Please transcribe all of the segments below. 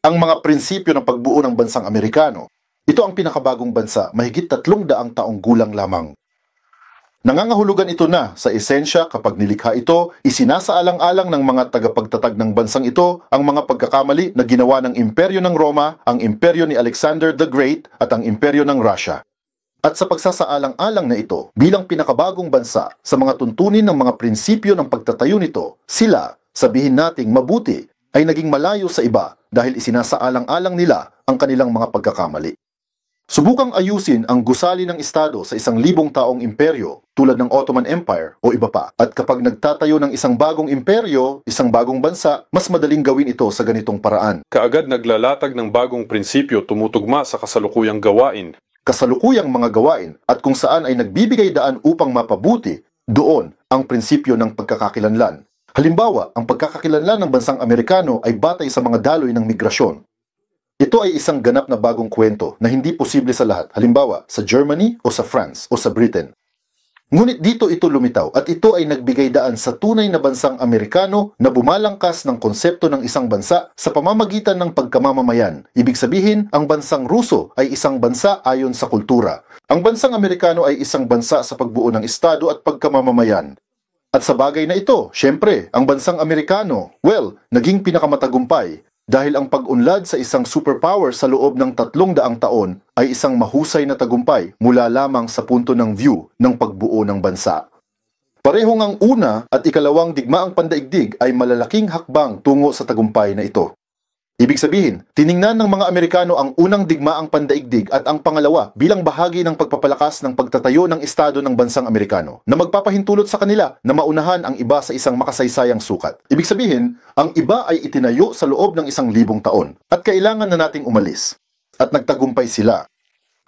ang mga prinsipyo ng pagbuo ng bansang Amerikano. Ito ang pinakabagong bansa, mahigit 300 taong gulang lamang. Nangangahulugan ito na sa esensya kapag nilikha ito, isinasaalang-alang ng mga tagapagtatag ng bansang ito ang mga pagkakamali na ginawa ng Imperyo ng Roma, ang Imperyo ni Alexander the Great at ang Imperyo ng Russia. At sa pagsasaalang-alang na ito, bilang pinakabagong bansa sa mga tuntunin ng mga prinsipyo ng pagtatayo nito, sila, sabihin nating mabuti, ay naging malayo sa iba dahil isinasaalang-alang nila ang kanilang mga pagkakamali. Subukang ayusin ang gusali ng Estado sa 1,000 taong imperyo tulad ng Ottoman Empire o iba pa. At kapag nagtatayo ng isang bagong imperyo, isang bagong bansa, mas madaling gawin ito sa ganitong paraan. Kaagad naglalatag ng bagong prinsipyo tumutugma sa kasalukuyang gawain. Kasalukuyang mga gawain at kung saan ay nagbibigay daan upang mapabuti, doon ang prinsipyo ng pagkakakilanlan. Halimbawa, ang pagkakakilanlan ng bansang Amerikano ay batay sa mga daloy ng migrasyon. Ito ay isang ganap na bagong kwento na hindi posible sa lahat, halimbawa sa Germany o sa France o sa Britain. Ngunit dito ito lumitaw at ito ay nagbigay daan sa tunay na bansang Amerikano na bumalangkas ng konsepto ng isang bansa sa pamamagitan ng pagkamamamayan. Ibig sabihin, ang bansang Ruso ay isang bansa ayon sa kultura. Ang bansang Amerikano ay isang bansa sa pagbuo ng estado at pagkamamamayan. At sa bagay na ito, syempre, ang bansang Amerikano, naging pinakamatagumpay. Dahil ang pag-unlad sa isang superpower sa loob ng 300 taon ay isang mahusay na tagumpay mula lamang sa punto ng view ng pagbuo ng bansa. Parehong ang una at ikalawang digmaang pandaigdig ay malalaking hakbang tungo sa tagumpay na ito. Ibig sabihin, tiningnan ng mga Amerikano ang unang digmaang pandaigdig at ang pangalawa bilang bahagi ng pagpapalakas ng pagtatayo ng estado ng bansang Amerikano na magpapahintulot sa kanila na maunahan ang iba sa isang makasaysayang sukat. Ibig sabihin, ang iba ay itinayo sa loob ng 1,000 taon at kailangan na nating umalis. At nagtagumpay sila.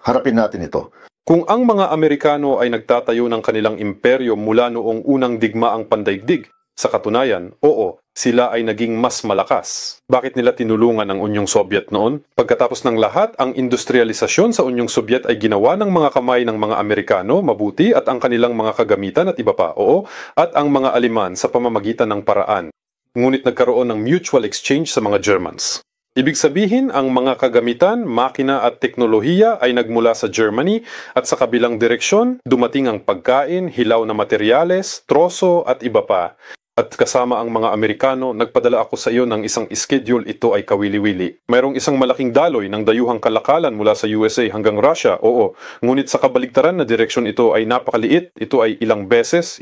Harapin natin ito. Kung ang mga Amerikano ay nagtatayo ng kanilang imperyo mula noong unang digmaang pandaigdig, sa katunayan, oo, sila ay naging mas malakas. Bakit nila tinulungan ang Unyong Sobyet noon? Pagkatapos ng lahat, ang industrialisasyon sa Unyong Sobyet ay ginawa ng mga kamay ng mga Amerikano, mabuti, at ang kanilang mga kagamitan at iba pa, oo, at ang mga Aleman sa pamamagitan ng paraan. Ngunit nagkaroon ng mutual exchange sa mga Germans. Ibig sabihin, ang mga kagamitan, makina at teknolohiya ay nagmula sa Germany at sa kabilang direksyon, dumating ang pagkain, hilaw na materyales, troso at iba pa. At kasama ang mga Amerikano, nagpadala ako sa iyo ng isang schedule, ito ay kawili-wili. Mayroong isang malaking daloy ng dayuhang kalakalan mula sa USA hanggang Russia, oo. Ngunit sa kabaligtaran na direksyon ito ay napakaliit, ito ay ilang beses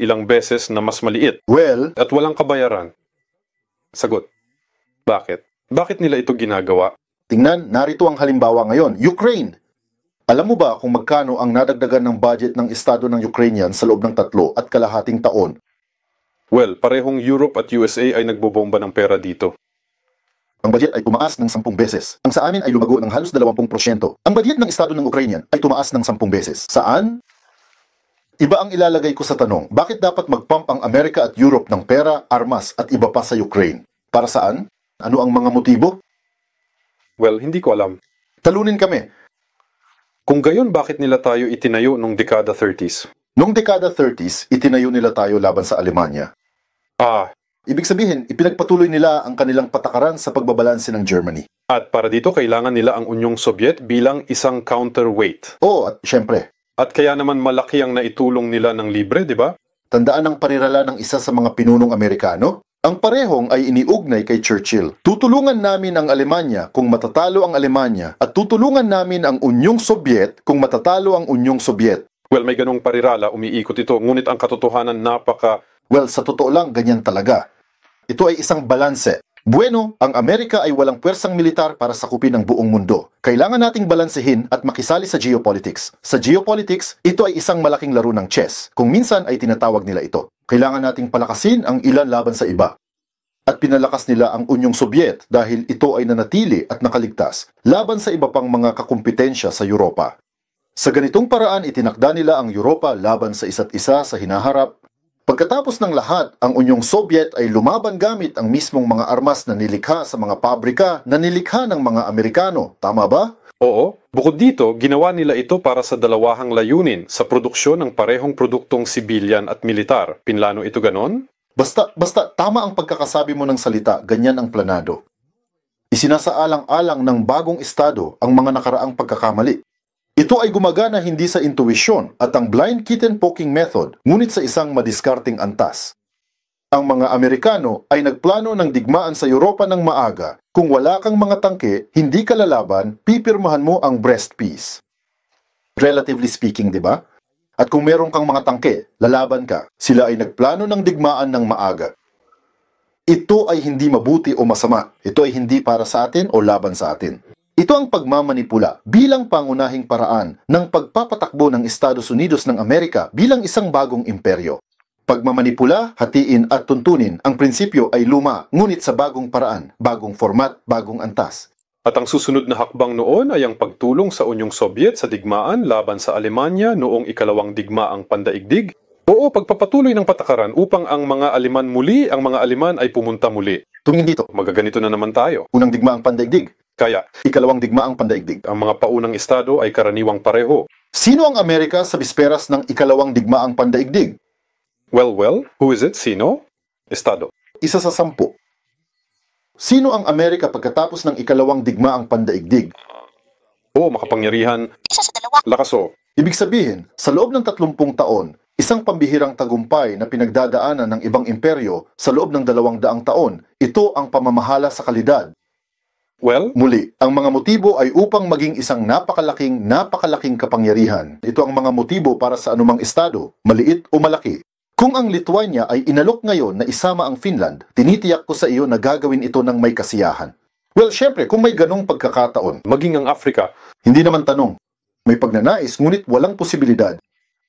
na mas maliit. At walang kabayaran. Sagot. Bakit? Bakit nila ito ginagawa? Tingnan, narito ang halimbawa ngayon, Ukraine. Alam mo ba kung magkano ang nadagdagan ng budget ng estado ng Ukrainian sa loob ng 3.5 taon? Parehong Europe at USA ay nagbobomba ng pera dito. Ang budget ay tumaas ng 10 beses. Ang sa amin ay lumago ng halos 20%. Ang budget ng estado ng Ukrainian ay tumaas ng 10 beses. Saan? Iba ang ilalagay ko sa tanong, bakit dapat mag-pump ang Amerika at Europe ng pera, armas at iba pa sa Ukraine? Para saan? Ano ang mga motibo? Hindi ko alam. Talunin kami. Kung gayon, bakit nila tayo itinayo nung dekada 30s? Noong dekada 30s, itinayo nila tayo laban sa Alemanya. Ibig sabihin, ipinagpatuloy nila ang kanilang patakaran sa pagbabalanse ng Germany. At para dito, kailangan nila ang Unyong Sobyet bilang isang counterweight. At syempre. At kaya naman malaki ang naitulong nila ng libre, di ba? Tandaan ang parirala ng isa sa mga pinunong Amerikano? Ang parehong ay iniugnay kay Churchill. Tutulungan namin ang Alemanya kung matatalo ang Alemanya at tutulungan namin ang Unyong Sobyet kung matatalo ang Unyong Sobyet. May ganong parirala, umiikot ito, ngunit ang katotohanan sa totoo lang, ganyan talaga. Ito ay isang balanse. Bueno, ang Amerika ay walang pwersang militar para sakupin ang buong mundo. Kailangan nating balansehin at makisali sa geopolitics. Sa geopolitics, ito ay isang malaking laro ng chess, kung minsan ay tinatawag nila ito. Kailangan nating palakasin ang ilan laban sa iba. At pinalakas nila ang Unyong Sobyet dahil ito ay nanatili at nakaligtas laban sa iba pang mga kakumpetensya sa Europa. Sa ganitong paraan, itinakda nila ang Europa laban sa isa't isa sa hinaharap. Pagkatapos ng lahat, ang Unyong Sobyet ay lumaban gamit ang mismong mga armas na nilikha sa mga pabrika na nilikha ng mga Amerikano. Tama ba? Oo. Bukod dito, ginawa nila ito para sa dalawahang layunin sa produksyon ng parehong produktong sibilyan at militar. Pinlano ito ganon? Basta tama ang pagkakasabi mo ng salita, ganyan ang planado. Isinasaalang-alang ng bagong estado ang mga nakaraang pagkakamali. Ito ay gumagana hindi sa intuwisyon at ang blind kitten poking method, ngunit sa isang madiskarting antas. Ang mga Amerikano ay nagplano ng digmaan sa Europa ng maaga. Kung wala kang mga tangke, hindi ka lalaban, pipirmahan mo ang Brest Peace. Relatively speaking, di ba? At kung meron kang mga tangke, lalaban ka. Sila ay nagplano ng digmaan ng maaga. Ito ay hindi mabuti o masama. Ito ay hindi para sa atin o laban sa atin. Ito ang pagmamanipula bilang pangunahing paraan ng pagpapatakbo ng Estados Unidos ng Amerika bilang isang bagong imperyo. Pagmamanipula, hatiin at tuntunin, ang prinsipyo ay luma, ngunit sa bagong paraan, bagong format, bagong antas. At ang susunod na hakbang noon ay ang pagtulong sa Unyong Sobyet sa digmaan laban sa Alemanya noong ikalawang digmaang pandaigdig. Oo, pagpapatuloy ng patakaran upang ang mga Aleman ay pumunta muli. Tumingin dito, Magaganito na naman tayo. unang digmaang pandaigdig, Kaya, ikalawang digmaang pandaigdig. ang mga paunang estado ay karaniwang pareho. Sino ang Amerika sa bisperas ng ikalawang digmaang pandaigdig? Well, who is it? Sino? Estado. Isa sa 10. Sino ang Amerika pagkatapos ng ikalawang digmaang pandaigdig? Oo, makapangyarihan. Lakaso. Ibig sabihin, sa loob ng 30 taon, isang pambihirang tagumpay na pinagdadaanan ng ibang imperyo sa loob ng 200 taon, ito ang pamamahala sa kalidad. Well, Muli, ang mga motibo ay upang maging isang napakalaking kapangyarihan. Ito ang mga motibo para sa anumang estado, maliit o malaki. Kung ang Lithuania ay inalok ngayon na isama ang Finland, tinitiyak ko sa iyo na gagawin ito ng may kasiyahan. Well, syempre, kung may ganong pagkakataon, maging ang Africa. hindi naman tanong. May pagnanais, ngunit walang posibilidad.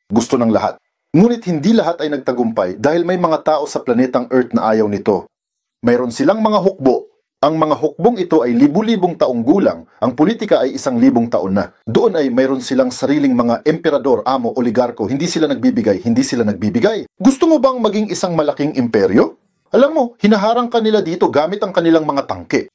Gusto ng lahat. Ngunit hindi lahat ay nagtagumpay dahil may mga tao sa planetang Earth na ayaw nito. Mayroon silang mga hukbo. Ang mga hukbong ito ay libu-libong taong gulang. Ang politika ay 1,000 taon na. Doon ay mayroon silang sariling mga emperador, amo, oligarko. Hindi sila nagbibigay. Gusto mo bang maging isang malaking imperyo? Alam mo, hinaharang ka nila dito gamit ang kanilang mga tangke.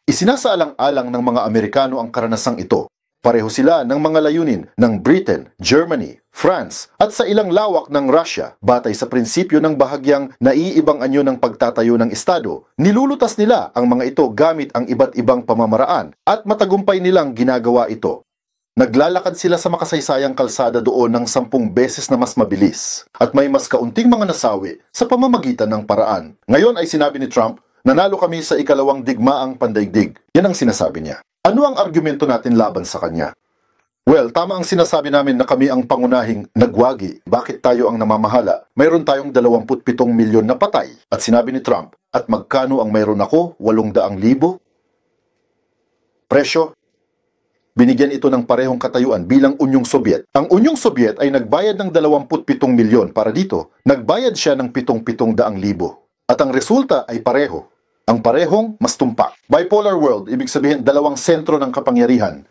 Isinasaalang-alang ng mga Amerikano ang karanasang ito. Pareho sila ng mga layunin ng Britain, Germany, France at sa ilang lawak ng Russia batay sa prinsipyo ng bahagyang naiibang anyo ng pagtatayo ng estado. Nilulutas nila ang mga ito gamit ang iba't ibang pamamaraan at matagumpay nilang ginagawa ito. Naglalakad sila sa makasaysayang kalsada doon ng 10 beses na mas mabilis at may mas kaunting mga nasawi sa pamamagitan ng paraan. Ngayon ay sinabi ni Trump, nanalo kami sa ikalawang digmaang pandaigdig. Yan ang sinasabi niya. Ano ang argumento natin laban sa kanya? Well, tama ang sinasabi namin na kami ang pangunahing nagwagi. Bakit tayo ang namamahala? Mayroon tayong 27 milyon na patay. At sinabi ni Trump, at magkano ang mayroon ako? 800,000? Presyo? Binigyan ito ng parehong katayuan bilang Unyong Sobyet. Ang Unyong Sobyet ay nagbayad ng 27 milyon para dito. Nagbayad siya ng 7,700,000. At ang resulta ay pareho. Ang parehong mas tumpak. Bipolar world, ibig sabihin dalawang sentro ng kapangyarihan.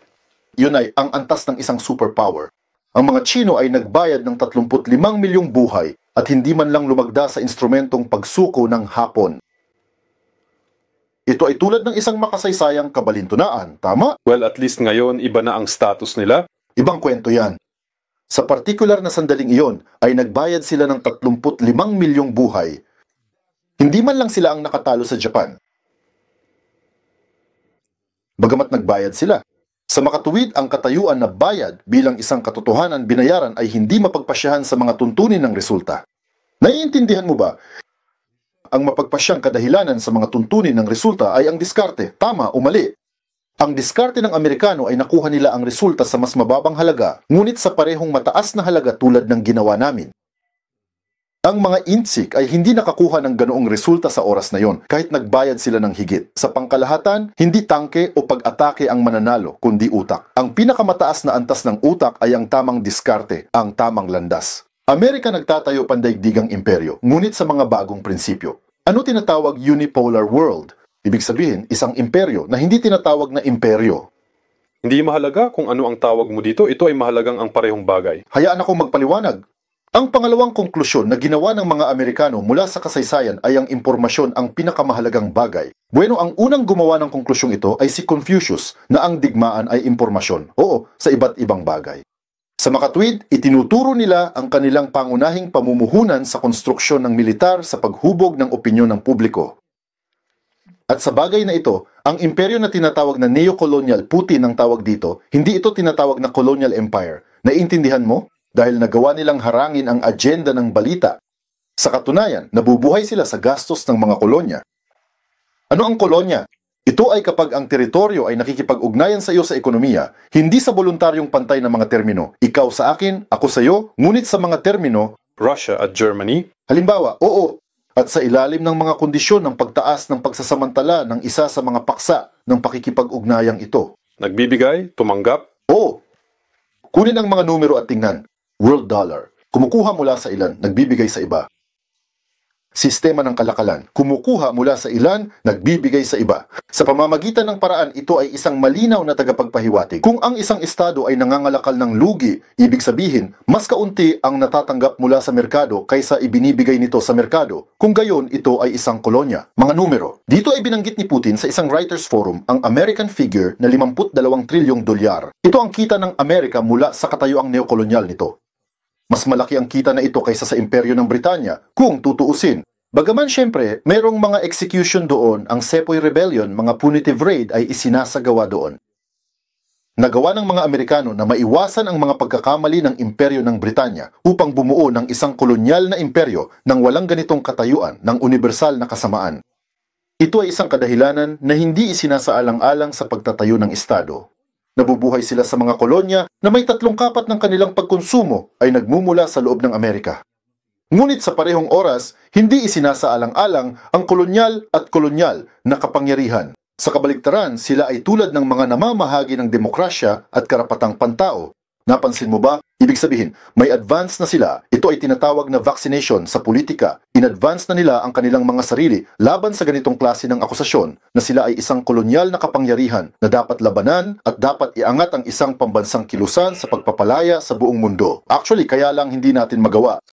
Yun ay ang antas ng isang superpower. Ang mga Chino ay nagbayad ng 35 milyong buhay at hindi man lang lumagda sa instrumentong pagsuko ng Hapon. Ito ay tulad ng isang makasaysayang kabalintunaan, tama? Well, at least ngayon, iba na ang status nila. Ibang kwento yan. Sa partikular na sandaling iyon, ay nagbayad sila ng 35 milyong buhay. Hindi man lang sila ang nakatalo sa Japan. Bagamat nagbayad sila. Sa makatuwid, ang katayuan na bayad bilang isang katotohanan binayaran ay hindi mapagpasyahan sa mga tuntunin ng resulta. Naiintindihan mo ba? Ang mapagpasyang kadahilanan sa mga tuntunin ng resulta ay ang diskarte, tama o mali. Ang diskarte ng Amerikano ay nakuha nila ang resulta sa mas mababang halaga, ngunit sa parehong mataas na halaga tulad ng ginawa namin. Ang mga INTSIC ay hindi nakakuha ng ganoong resulta sa oras na yon kahit nagbayad sila ng higit. Sa pangkalahatan, hindi tangke o pag-atake ang mananalo, kundi utak. Ang pinakamataas na antas ng utak ay ang tamang diskarte, ang tamang landas. Amerika nagtatayo pandaigdigang imperyo, ngunit sa mga bagong prinsipyo. Ano tinatawag unipolar world? Ibig sabihin, isang imperyo na hindi tinatawag na imperyo. Hindi mahalaga kung ano ang tawag mo dito, ito ay mahalagang ang parehong bagay. Hayaan ako magpaliwanag. Ang pangalawang konklusyon na ginawa ng mga Amerikano mula sa kasaysayan ay ang impormasyon ang pinakamahalagang bagay. Bueno, ang unang gumawa ng konklusyong ito ay si Confucius na ang digmaan ay impormasyon. Oo, sa iba't ibang bagay. Sa makatwid, itinuturo nila ang kanilang pangunahing pamumuhunan sa konstruksyon ng militar sa paghubog ng opinyon ng publiko. At sa bagay na ito, Ang imperyo na tinatawag na neo-colonial, Putin ang tawag dito, hindi ito tinatawag na colonial empire. Naiintindihan mo? Dahil nagawa nilang harangin ang agenda ng balita. Sa katunayan, nabubuhay sila sa gastos ng mga kolonya. Ano ang kolonya? Ito ay kapag ang teritoryo ay nakikipag-ugnayan sa iyo sa ekonomiya, hindi sa voluntaryong pantay na mga termino. Ikaw sa akin, ako sa iyo, ngunit sa mga termino, Russia at Germany? halimbawa, oo, at sa ilalim ng mga kondisyon ng pagtaas ng pagsasamantala ng isa sa mga paksa ng pakikipag-ugnayang ito. Nagbibigay? Tumanggap? Oo. Kunin ang mga numero at tingnan. World dollar. Kumukuha mula sa ilan, nagbibigay sa iba. Sistema ng kalakalan. Kumukuha mula sa ilan, nagbibigay sa iba. Sa pamamagitan ng paraan, ito ay isang malinaw na tagapagpahiwatig. Kung ang isang estado ay nangangalakal ng lugi, ibig sabihin, mas kaunti ang natatanggap mula sa merkado kaysa ibinibigay nito sa merkado. Kung gayon, ito ay isang kolonya. Mga numero. Dito ay binanggit ni Putin sa isang writers forum ang American figure na 52 trilyong dolyar. Ito ang kita ng Amerika mula sa katayuang neokolonyal nito. Mas malaki ang kita na ito kaysa sa imperyo ng Britanya, kung tutuusin. Bagaman syempre, mayroong mga execution doon, ang Sepoy Rebellion, mga punitive raid ay isinasagawa doon. Nagawa ng mga Amerikano na maiwasan ang mga pagkakamali ng imperyo ng Britanya upang bumuo ng isang kolonyal na imperyo nang walang ganitong katayuan ng universal na kasamaan. Ito ay isang kadahilanan na hindi isinasaalang-alang sa pagtatayo ng estado. Nabubuhay sila sa mga kolonya na may 3/4 ng kanilang pagkonsumo ay nagmumula sa loob ng Amerika. Ngunit sa parehong oras, hindi isinasaalang-alang ang kolonyal at kolonyal na kapangyarihan. Sa kabaligtaran, sila ay tulad ng mga namamahagi ng demokrasya at karapatang pantao. Napansin mo ba? Ibig sabihin, may advance na sila. Ito ay tinatawag na vaccination sa politika. In-advance na nila ang kanilang mga sarili laban sa ganitong klase ng akusasyon na sila ay isang kolonyal na kapangyarihan na dapat labanan at dapat iangat ang isang pambansang kilusan sa pagpapalaya sa buong mundo. Actually, kaya lang hindi natin magawa